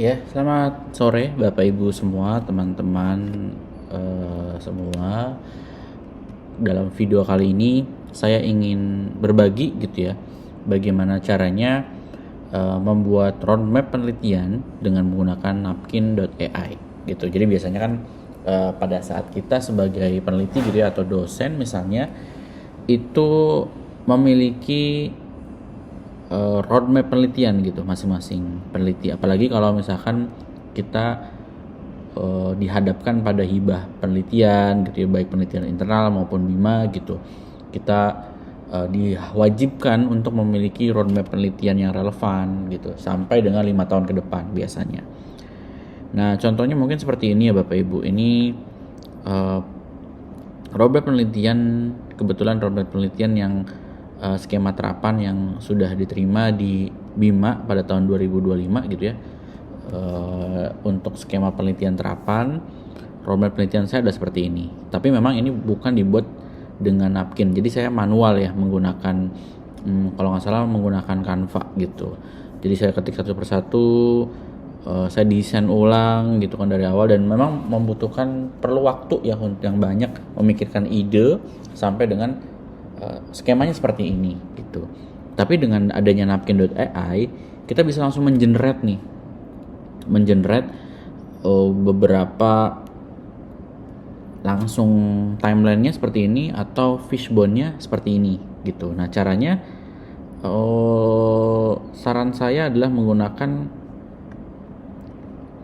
Ya, selamat sore Bapak Ibu semua, teman-teman semua. Dalam video kali ini saya ingin berbagi gitu ya, bagaimana caranya membuat roadmap penelitian dengan menggunakan napkin.ai gitu. Jadi biasanya kan pada saat kita sebagai peneliti gitu ya atau dosen misalnya itu memiliki roadmap penelitian gitu masing-masing peneliti, apalagi kalau misalkan kita dihadapkan pada hibah penelitian gitu ya, baik penelitian internal maupun BIMA gitu, kita diwajibkan untuk memiliki roadmap penelitian yang relevan gitu sampai dengan 5 tahun ke depan biasanya. Nah contohnya mungkin seperti ini ya Bapak Ibu, ini uh, roadmap penelitian, kebetulan roadmap penelitian yang skema terapan yang sudah diterima di BIMA pada tahun 2025 gitu ya. Untuk skema penelitian terapan, roadmap penelitian saya ada seperti ini. Tapi memang ini bukan dibuat dengan napkin. Jadi saya manual ya menggunakan kalau nggak salah menggunakan Canva gitu. Jadi saya ketik satu persatu, saya desain ulang gitu kan dari awal, dan memang membutuhkan perlu waktu yang banyak memikirkan ide sampai dengan skemanya seperti ini gitu. Tapi dengan adanya napkin.ai kita bisa langsung mengenerate beberapa langsung timelinenya seperti ini atau fishbone-nya seperti ini gitu. Nah caranya saran saya adalah menggunakan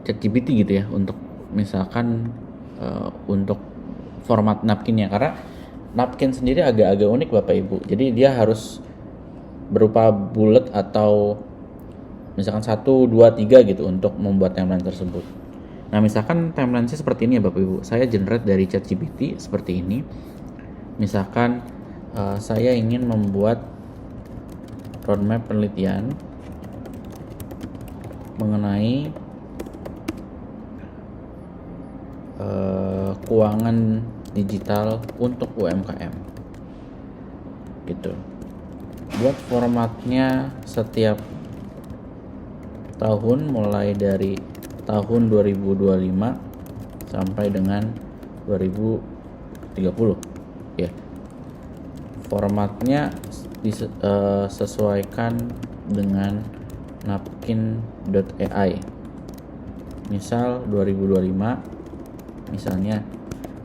ChatGPT gitu ya untuk misalkan untuk format napkinnya, karena napkin sendiri agak-agak unik Bapak Ibu. Jadi dia harus berupa bullet atau misalkan 1, 2, 3 gitu untuk membuat timeline tersebut. Nah misalkan timeline saya seperti ini ya Bapak Ibu, saya generate dari ChatGPT seperti ini. Misalkan saya ingin membuat roadmap penelitian mengenai keuangan digital untuk UMKM gitu. Buat formatnya setiap tahun mulai dari tahun 2025 sampai dengan 2030 ya. Formatnya disesuaikan dengan napkin.ai. Misal 2025, misalnya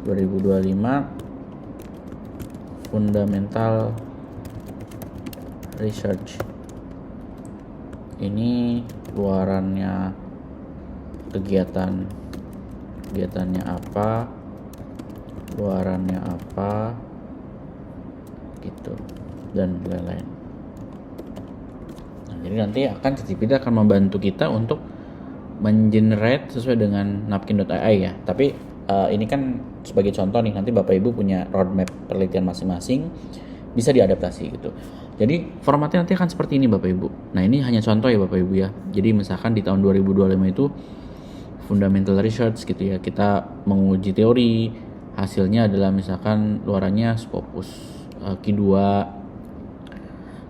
2025 fundamental research. Ini luarannya kegiatannya apa, luarannya apa gitu, dan lain-lain. Nah, jadi nanti ChatGPT akan membantu kita untuk mengenerate sesuai dengan napkin.ai ya. Tapi ini kan sebagai contoh nih, nanti Bapak Ibu punya roadmap penelitian masing-masing, bisa diadaptasi gitu. Jadi formatnya nanti akan seperti ini Bapak Ibu. Nah ini hanya contoh ya Bapak Ibu ya. Jadi misalkan di tahun 2025 itu fundamental research gitu ya, kita menguji teori, hasilnya adalah misalkan luarannya Scopus Q2.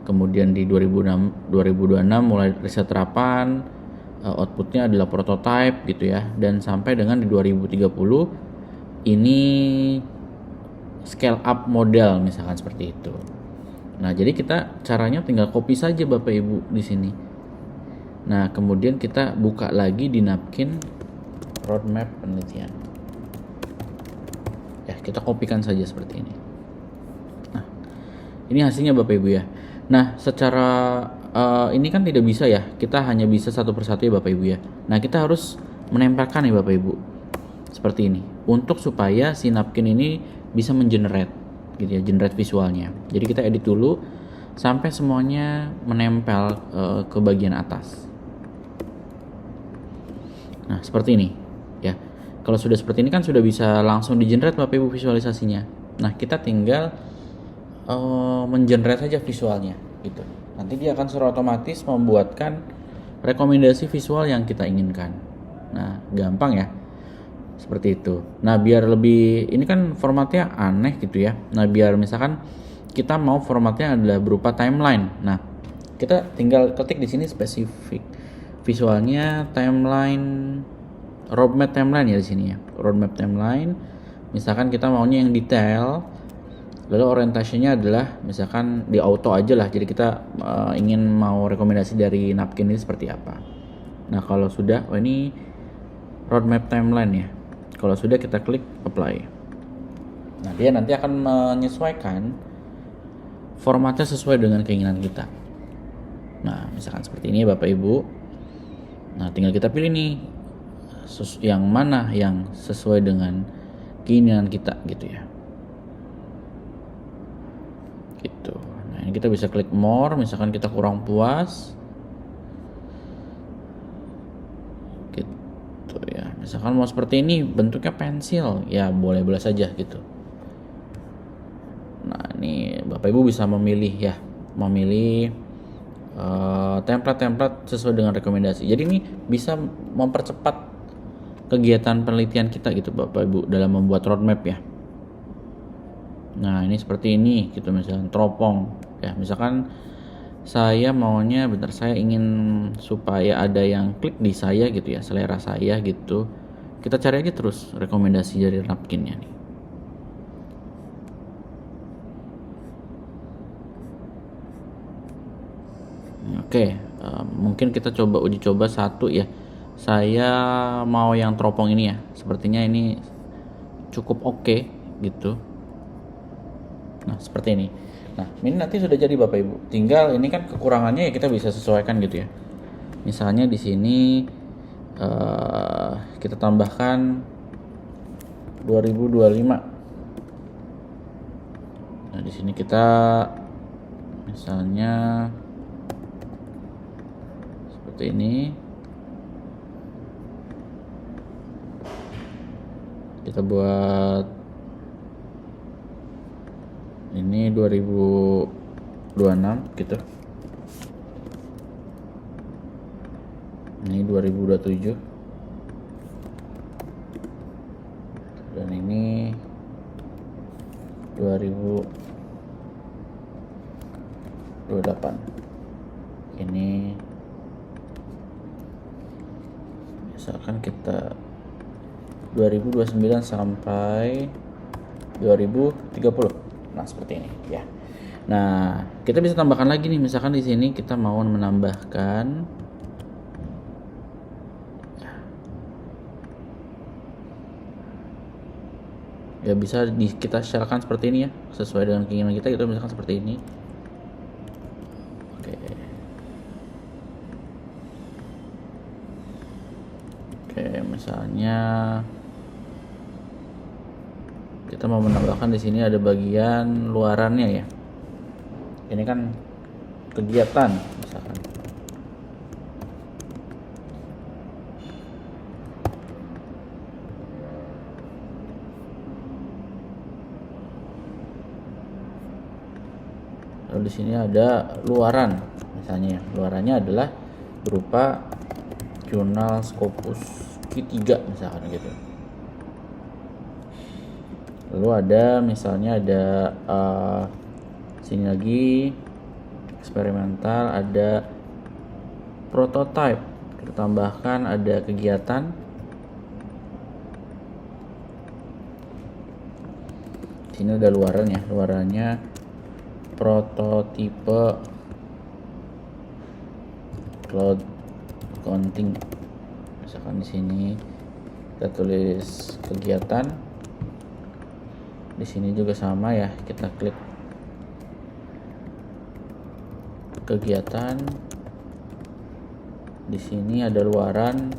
Kemudian di 2026 mulai riset terapan, outputnya adalah prototype gitu ya, dan sampai dengan di 2030 ini scale up model misalkan seperti itu. Nah jadi kita caranya tinggal copy saja Bapak Ibu di sini. Nah kemudian kita buka lagi di napkin roadmap penelitian ya, kita kopikan saja seperti ini. Nah ini hasilnya Bapak Ibu ya. Nah secara ini kan tidak bisa ya, kita hanya bisa satu persatu ya Bapak Ibu ya. Nah kita harus menempelkan ya Bapak Ibu seperti ini untuk supaya si napkin ini bisa mengenerate gitu ya, generate visualnya. Jadi kita edit dulu sampai semuanya menempel ke bagian atas. Nah seperti ini ya. Kalau sudah seperti ini kan sudah bisa langsung di-generate Bapak Ibu visualisasinya. Nah kita tinggal mengenerate saja visualnya gitu. Nanti dia akan secara otomatis membuatkan rekomendasi visual yang kita inginkan. Nah gampang ya, seperti itu. Nah biar lebih, ini kan formatnya aneh gitu ya. Nah biar misalkan kita mau formatnya adalah berupa timeline. Nah kita tinggal ketik di sini spesifik visualnya timeline, roadmap timeline ya di sini ya, roadmap timeline. Misalkan kita maunya yang detail, lalu orientasinya adalah misalkan di auto aja lah, jadi kita ingin mau rekomendasi dari napkin ini seperti apa. Nah kalau sudah, ini roadmap timeline ya, kalau sudah kita klik apply. Nah dia nanti akan menyesuaikan formatnya sesuai dengan keinginan kita. Nah misalkan seperti ini Bapak Ibu. Nah tinggal kita pilih nih yang mana yang sesuai dengan keinginan kita gitu ya. Gitu. Nah ini kita bisa klik more, misalkan kita kurang puas. Gitu ya. Misalkan mau seperti ini bentuknya pensil, ya boleh-boleh saja gitu. Nah ini Bapak Ibu bisa memilih ya, memilih template-template sesuai dengan rekomendasi. Jadi ini bisa mempercepat kegiatan penelitian kita gitu Bapak Ibu dalam membuat roadmap ya. Nah ini seperti ini gitu, misalkan teropong ya, misalkan saya maunya saya ingin supaya ada yang klik di saya gitu ya, selera saya gitu. Kita cari aja terus rekomendasi dari napkinnya nih. Oke, mungkin kita uji coba satu ya. Saya mau yang teropong ini ya, sepertinya ini cukup oke gitu. Nah seperti ini. Nah ini nanti sudah jadi Bapak Ibu, tinggal ini kan kekurangannya ya kita bisa sesuaikan gitu ya. Misalnya di sini kita tambahkan 2025. Nah di sini kita misalnya seperti ini. Kita buat ini 2026 gitu. Ini 2027. Dan ini 2028. Ini misalkan kita 2029 sampai 2030. Nah, seperti ini ya. Nah, kita bisa tambahkan lagi nih, misalkan di sini kita mau menambahkan ya bisa kita setelkan seperti ini ya, sesuai dengan keinginan kita, misalkan seperti ini. Oke, misalnya kita mau menambahkan di sini ada bagian luarannya ya. Ini kan kegiatan misalkan. Lalu di sini ada luaran misalnya. Luarannya adalah berupa jurnal Scopus Q3 misalkan gitu. Lalu ada misalnya ada sini lagi eksperimental, ada prototype, kita tambahkan ada kegiatan. Sini ada luarannya prototipe cloud accounting. Misalkan di sini kita tulis kegiatan. Di sini juga sama ya, kita klik kegiatan. Di sini ada luaran.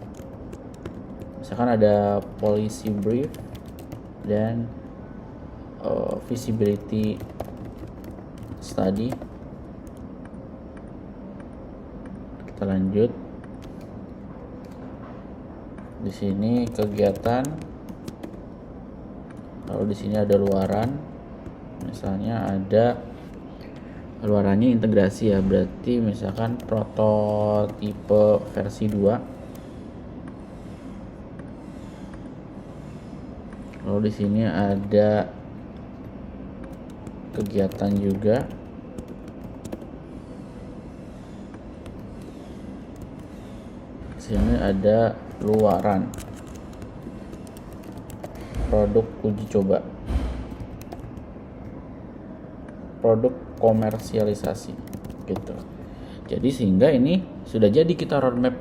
Misalkan ada policy brief dan feasibility study. Kita lanjut. Di sini kegiatan. Lalu di sini ada luaran. Misalnya ada luarannya integrasi ya, berarti misalkan prototipe versi 2. Lalu di sini ada kegiatan juga. Sini ada luaran produk uji coba, produk komersialisasi gitu. Jadi sehingga ini sudah jadi kita roadmap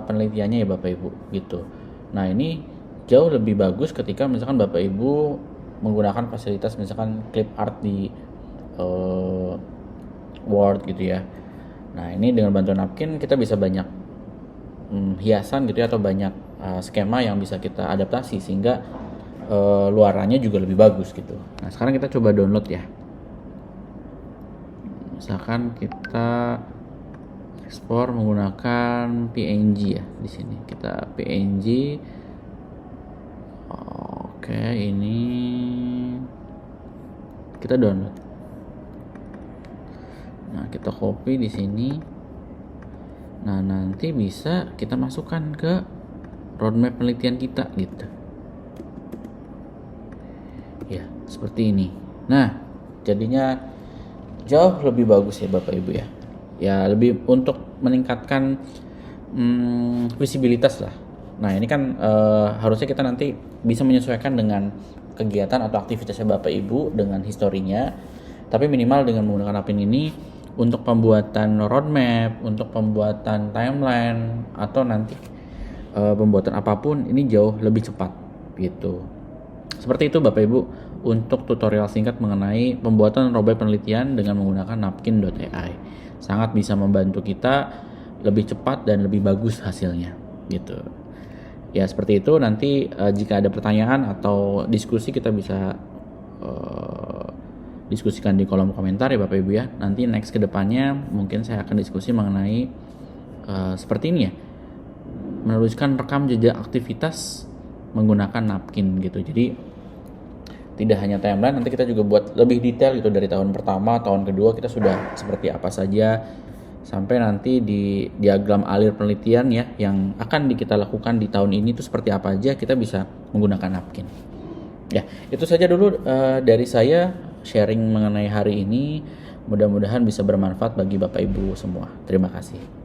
penelitiannya ya Bapak Ibu gitu. Nah ini jauh lebih bagus ketika misalkan Bapak Ibu menggunakan fasilitas misalkan clip art di Word gitu ya. Nah ini dengan bantuan Napkin kita bisa banyak hiasan gitu ya, atau banyak skema yang bisa kita adaptasi sehingga luarannya juga lebih bagus gitu. Nah sekarang kita coba download ya. Misalkan kita ekspor menggunakan PNG ya, di sini kita PNG. Oke, ini kita download. Nah, kita copy di sini. Nah, nanti bisa kita masukkan ke roadmap penelitian kita gitu. Ya, seperti ini. Nah, jadinya jauh lebih bagus ya Bapak Ibu ya. Ya, lebih untuk meningkatkan visibilitas lah. Nah, ini kan harusnya kita nanti bisa menyesuaikan dengan kegiatan atau aktivitasnya Bapak Ibu dengan historinya. Tapi minimal dengan menggunakan Napkin ini untuk pembuatan roadmap, untuk pembuatan timeline, atau nanti pembuatan apapun ini jauh lebih cepat gitu. Seperti itu Bapak Ibu untuk tutorial singkat mengenai pembuatan roadmap penelitian dengan menggunakan napkin.ai. Sangat bisa membantu kita lebih cepat dan lebih bagus hasilnya gitu. Ya seperti itu, nanti jika ada pertanyaan atau diskusi kita bisa diskusikan di kolom komentar ya Bapak Ibu ya. Nanti next kedepannya mungkin saya akan diskusi mengenai seperti ini ya, menuliskan rekam jejak aktivitas menggunakan Napkin gitu. Jadi tidak hanya timeline, nanti kita juga buat lebih detail gitu dari tahun pertama, tahun kedua kita sudah seperti apa saja, sampai nanti di diagram alir penelitian ya yang akan kita lakukan di tahun ini itu seperti apa aja, kita bisa menggunakan Napkin. Ya, itu saja dulu dari saya sharing mengenai hari ini. Mudah-mudahan bisa bermanfaat bagi Bapak Ibu semua. Terima kasih.